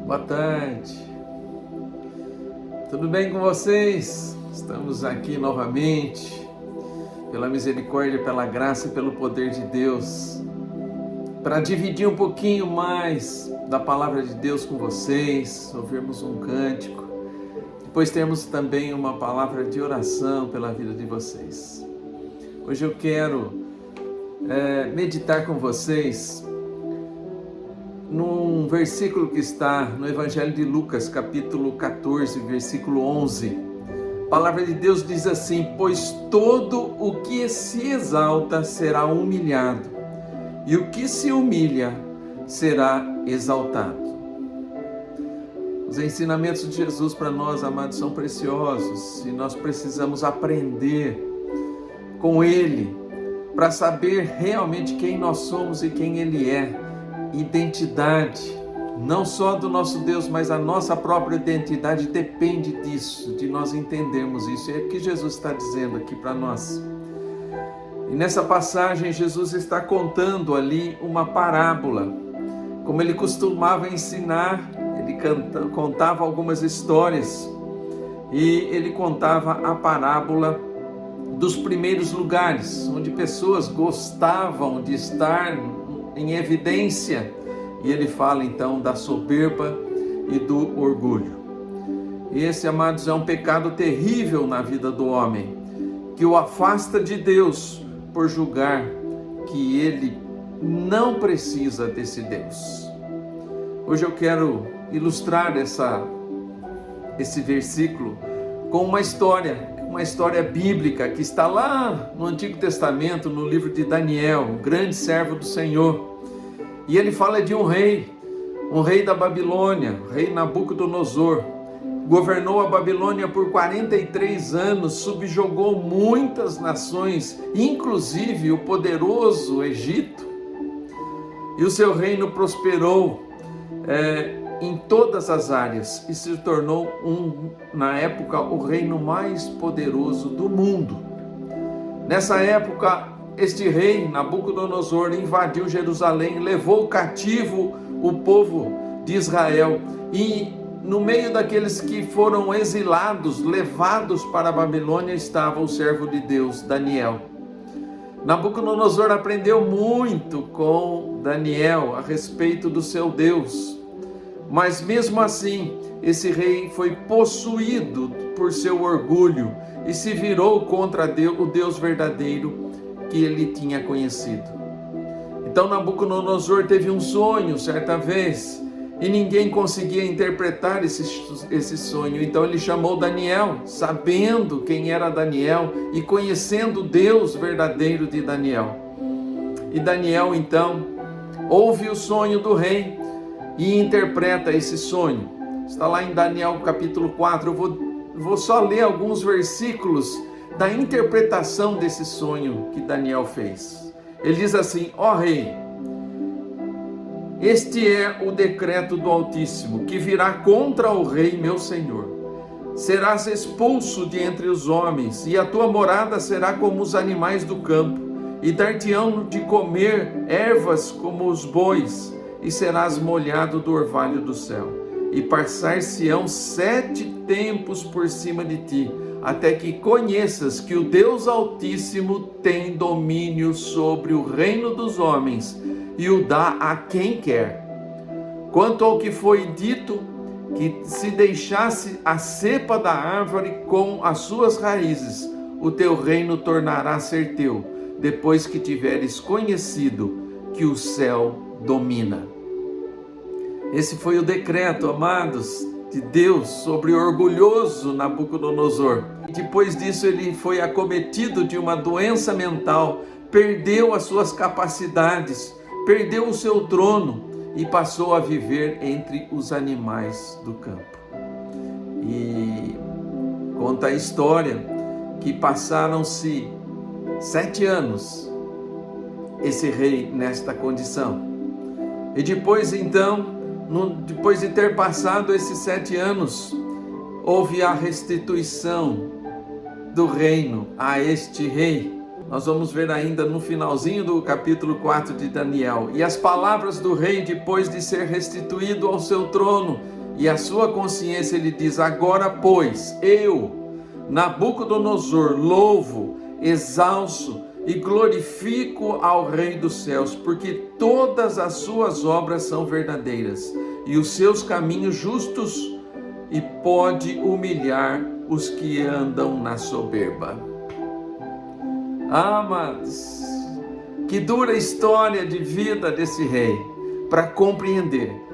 Boa tarde. Tudo bem com vocês? Estamos aqui novamente, pela misericórdia, pela graça e pelo poder de Deus, para dividir um pouquinho mais da palavra de Deus com vocês, ouvirmos um cântico, depois temos também uma palavra de oração pela vida de vocês. Hoje eu quero meditar com vocês num versículo que está no Evangelho de Lucas, capítulo 14, versículo 11. A palavra de Deus diz assim: pois todo o que se exalta será humilhado, e o que se humilha será exaltado. Os ensinamentos de Jesus para nós, amados, são preciosos, e nós precisamos aprender com Ele, para saber realmente quem nós somos e quem Ele é. Identidade, não só do nosso Deus, mas a nossa própria identidade depende disso, de nós entendermos isso. É o que Jesus está dizendo aqui para nós. E nessa passagem, Jesus está contando ali uma parábola. Como ele costumava ensinar, ele contava algumas histórias. E ele contava a parábola dos primeiros lugares, onde pessoas gostavam de estar em evidência, e ele fala então da soberba e do orgulho. Esse, amados, é um pecado terrível na vida do homem, que o afasta de Deus por julgar que ele não precisa desse Deus. Hoje eu quero ilustrar esse versículo com uma história bíblica que está lá no Antigo Testamento, no livro de Daniel, o grande servo do Senhor. E ele fala de um rei da Babilônia, o rei Nabucodonosor. Governou a Babilônia por 43 anos, subjugou muitas nações, inclusive o poderoso Egito. E o seu reino prosperou em todas as áreas e se tornou, na época, o reino mais poderoso do mundo. Nessa época, este rei, Nabucodonosor, invadiu Jerusalém, levou cativo o povo de Israel. E no meio daqueles que foram exilados, levados para a Babilônia, estava o servo de Deus, Daniel. Nabucodonosor aprendeu muito com Daniel a respeito do seu Deus. Mas mesmo assim, esse rei foi possuído por seu orgulho e se virou contra o Deus verdadeiro que ele tinha conhecido. Então Nabucodonosor teve um sonho certa vez e ninguém conseguia interpretar esse sonho. Então ele chamou Daniel, sabendo quem era Daniel e conhecendo o Deus verdadeiro de Daniel. E Daniel então ouve o sonho do rei e interpreta esse sonho. Está lá em Daniel capítulo 4. Eu vou só ler alguns versículos da interpretação desse sonho que Daniel fez. Ele diz assim: ó rei, este é o decreto do Altíssimo, que virá contra o rei meu senhor. Serás expulso de entre os homens, e a tua morada será como os animais do campo, e dar-te-ão de comer ervas como os bois, e serás molhado do orvalho do céu, e passar-se-ão 7 tempos por cima de ti, até que conheças que o Deus Altíssimo tem domínio sobre o reino dos homens e o dá a quem quer. Quanto ao que foi dito, que se deixasse a cepa da árvore com as suas raízes, o teu reino tornará a ser teu, depois que tiveres conhecido que o céu domina. Esse foi o decreto, amados, de Deus sobre o orgulhoso Nabucodonosor. Depois disso ele foi acometido de uma doença mental, perdeu as suas capacidades, perdeu o seu trono e passou a viver entre os animais do campo. E conta a história que passaram-se 7 anos esse rei nesta condição. E depois então, depois de ter passado esses 7 anos, houve a restituição do reino a este rei. Nós vamos ver ainda no finalzinho do capítulo 4 de Daniel. E as palavras do rei, depois de ser restituído ao seu trono, E a sua consciência, ele diz: agora, pois, eu, Nabucodonosor, louvo, exalço e glorifico ao Rei dos céus, porque todas as suas obras são verdadeiras e os seus caminhos justos, e pode humilhar os que andam na soberba. Amados, que dura história de vida desse rei, para compreender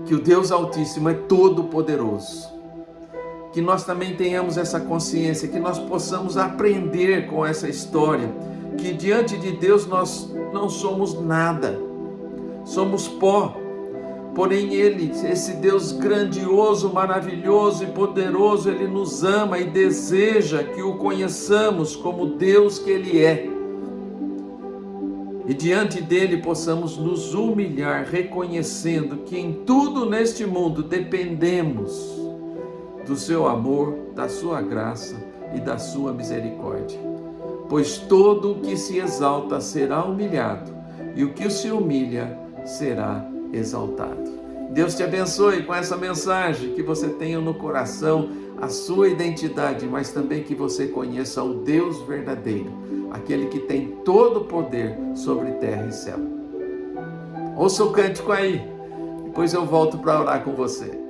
que o Deus Altíssimo é todo poderoso. Que nós também tenhamos essa consciência, que nós possamos aprender com essa história, que diante de Deus nós não somos nada, somos pó. Porém Ele, esse Deus grandioso, maravilhoso e poderoso, Ele nos ama e deseja que o conheçamos como Deus que Ele é. E diante dele possamos nos humilhar, reconhecendo que em tudo neste mundo dependemos do seu amor, da sua graça e da sua misericórdia. Pois todo o que se exalta será humilhado, e o que se humilha será exaltado. Deus te abençoe com essa mensagem, que você tenha no coração a sua identidade, mas também que você conheça o Deus verdadeiro, aquele que tem todo o poder sobre terra e céu. Ouça o cântico aí, depois eu volto para orar com você.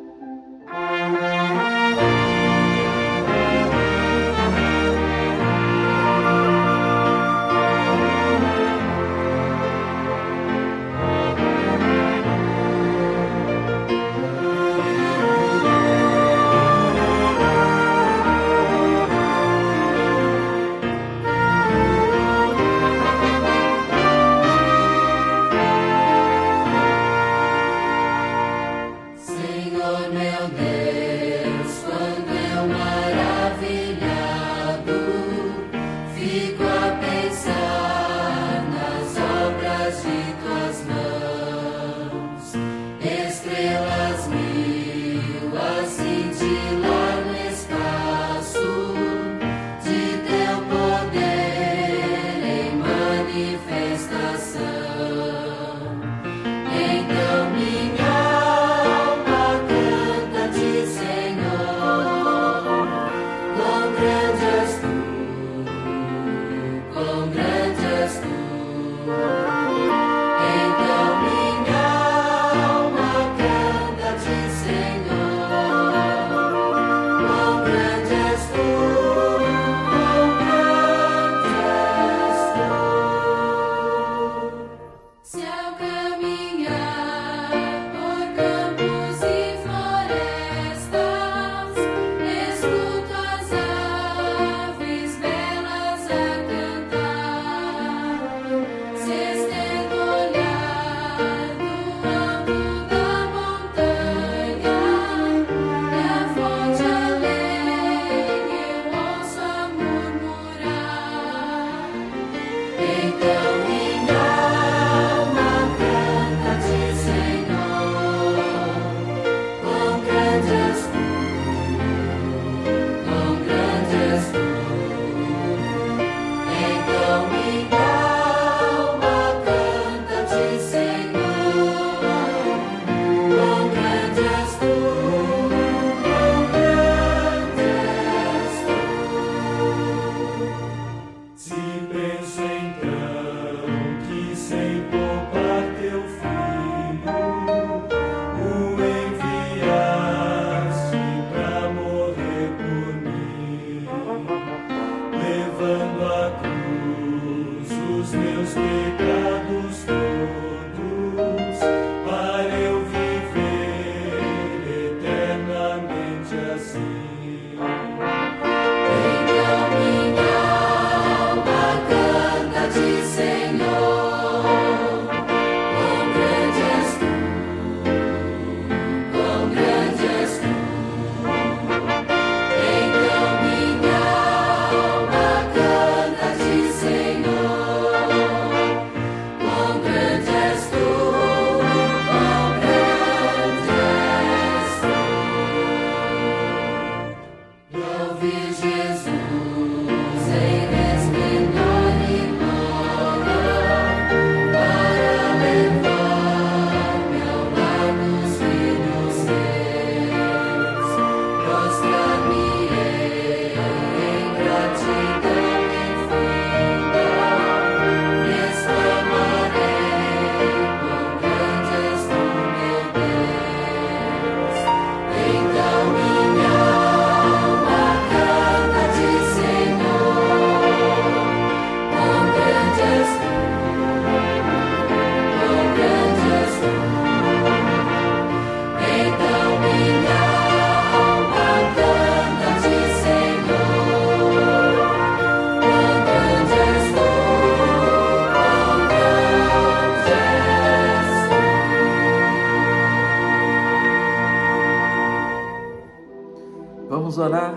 Vamos orar.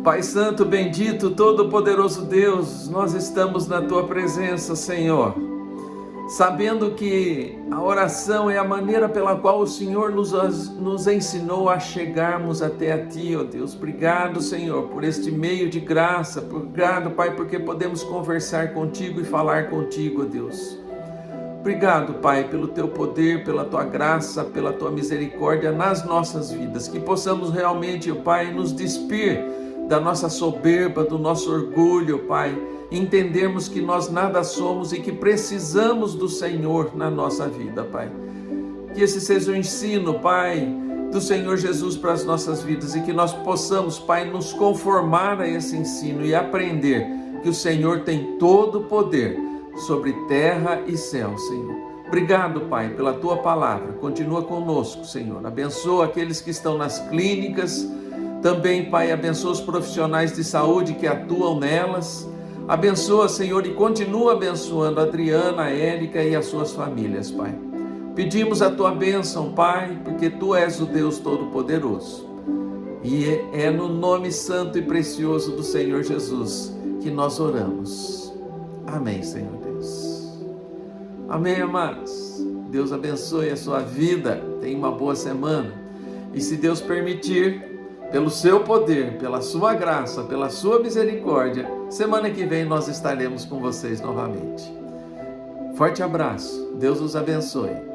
Pai Santo, bendito, todo-poderoso Deus, nós estamos na Tua presença, Senhor, sabendo que a oração é a maneira pela qual o Senhor nos ensinou a chegarmos até a Ti, ó Deus. Obrigado, Senhor, por este meio de graça. Obrigado, Pai, porque podemos conversar contigo e falar contigo, ó Deus. Obrigado, Pai, pelo Teu poder, pela Tua graça, pela Tua misericórdia nas nossas vidas. Que possamos realmente, Pai, nos despir da nossa soberba, do nosso orgulho, Pai. Entendermos que nós nada somos e que precisamos do Senhor na nossa vida, Pai. Que esse seja o ensino, Pai, do Senhor Jesus para as nossas vidas e que nós possamos, Pai, nos conformar a esse ensino e aprender que o Senhor tem todo o poder sobre terra e céu, Senhor. Obrigado, Pai, pela Tua palavra. Continua conosco, Senhor. Abençoa aqueles que estão nas clínicas. Também, Pai, abençoa os profissionais de saúde que atuam nelas. Abençoa, Senhor, e continua abençoando a Adriana, a Érica e as suas famílias, Pai. Pedimos a Tua bênção, Pai, porque Tu és o Deus Todo-Poderoso. E é no nome santo e precioso do Senhor Jesus que nós oramos. Amém, Senhor Deus. Amém, amados. Deus abençoe a sua vida. Tenha uma boa semana. E se Deus permitir, pelo seu poder, pela sua graça, pela sua misericórdia, semana que vem nós estaremos com vocês novamente. Forte abraço. Deus os abençoe.